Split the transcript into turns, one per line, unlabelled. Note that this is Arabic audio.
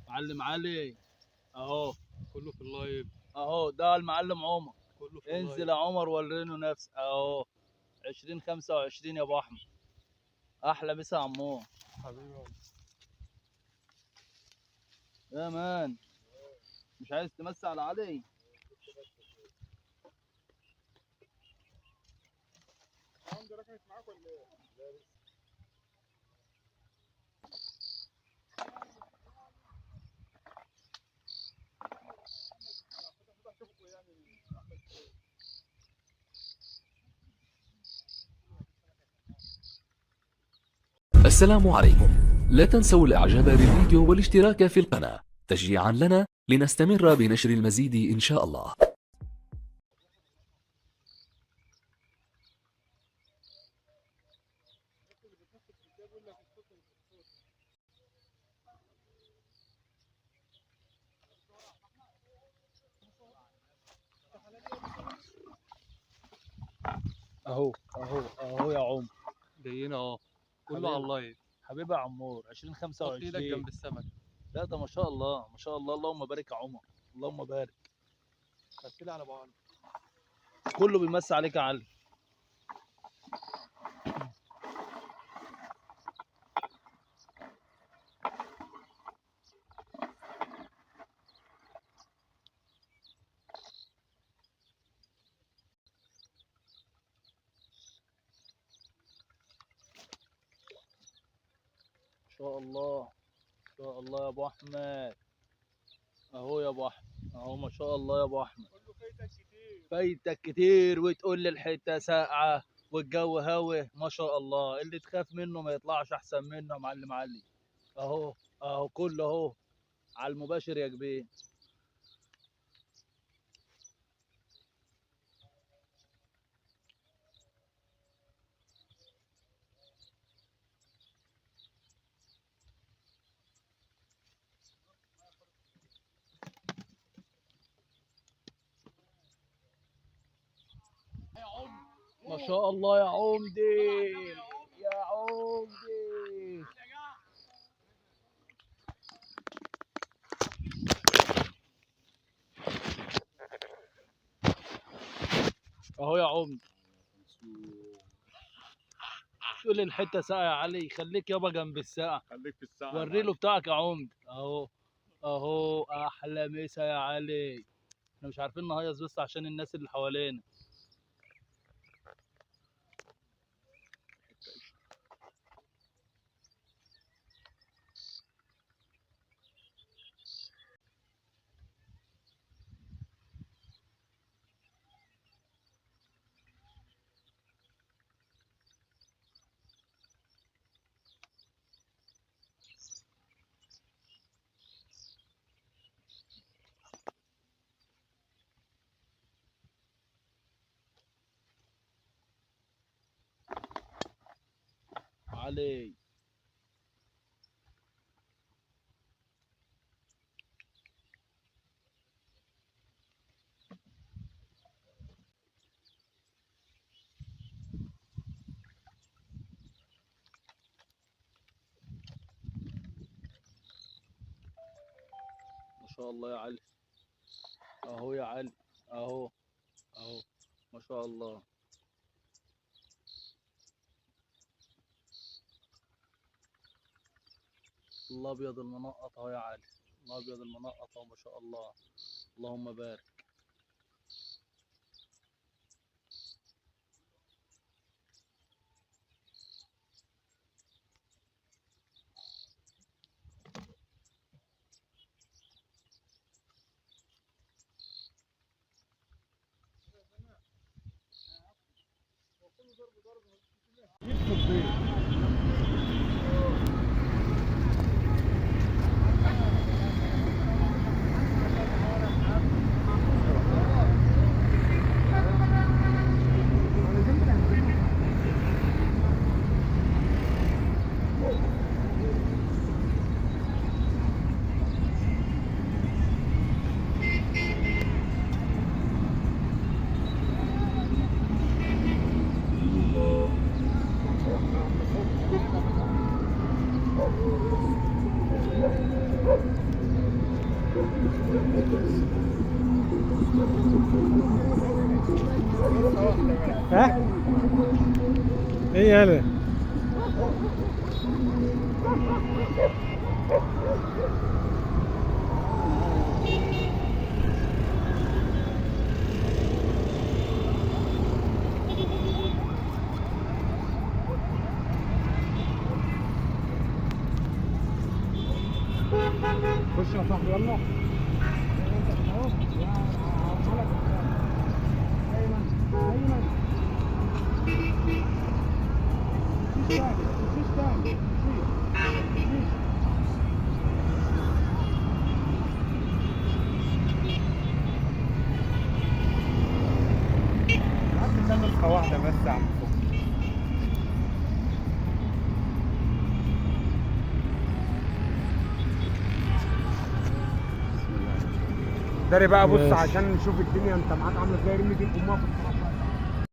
معلم علي اهو.
كله في اللايف.
اهو ده المعلم عمر.
كله في
انزل
اللايف.
يا عمر ورينه نفسك اهو. 2025 يا ابو احمد. احلى مسا يا عمو.
حبيبي
يا مان مش عايز تمسي على علي؟
عندي ركنت معاك ولا ايه؟ لا لسه.
السلام عليكم. لا تنسوا الاعجاب بالفيديو والاشتراك في القناة تشجيعا لنا لنستمر بنشر المزيد ان شاء الله.
اهو اهو اهو يا عمر.
جايين اهو. كله على اللايف.
حبيبي يا عمور
حط ايدك
2025.
جنب السمك.
لا ده ما شاء الله ما شاء الله، اللهم بارك يا عمر. اللهم بارك.
خدت على بعض.
كله بيمسي عليك يا علي. ما شاء الله ما شاء الله يا ابو احمد. اهو يا ابو احمد اهو ما شاء الله يا ابو احمد.
كله فايتك كتير.
فايتك كتير وتقول لي الحته ساقعه والجو هاوي. ما شاء الله اللي تخاف منه ما يطلعش احسن منه يا معلم علي. اهو اهو كله اهو على المباشر يا كبير. ما شاء الله يا عمدي يا عمدي. اهو يا عمدي. تقول لي الحته ساقعه يا علي، خليك يابا جنب الساقعه.
خليك في الساعة.
وري له بتاعك يا عمدي اهو. اهو احلى مسا يا علي. احنا مش عارفين نهيص بس عشان الناس اللي حوالينا. علي ما شاء الله يا علي. اهو يا علي اهو اهو ما شاء الله. الابيض المنقط اهو يا علي. الابيض المنقط اهو ما شاء الله. اللهم بارك.
ها؟ ايه يلا خش يا صاحبي يلا. نسخة واحدة بس يا عم. داري بقى بص عشان نشوف الدنيا انت معاك عامله ازاي. رمي دي الامها في الصراحه.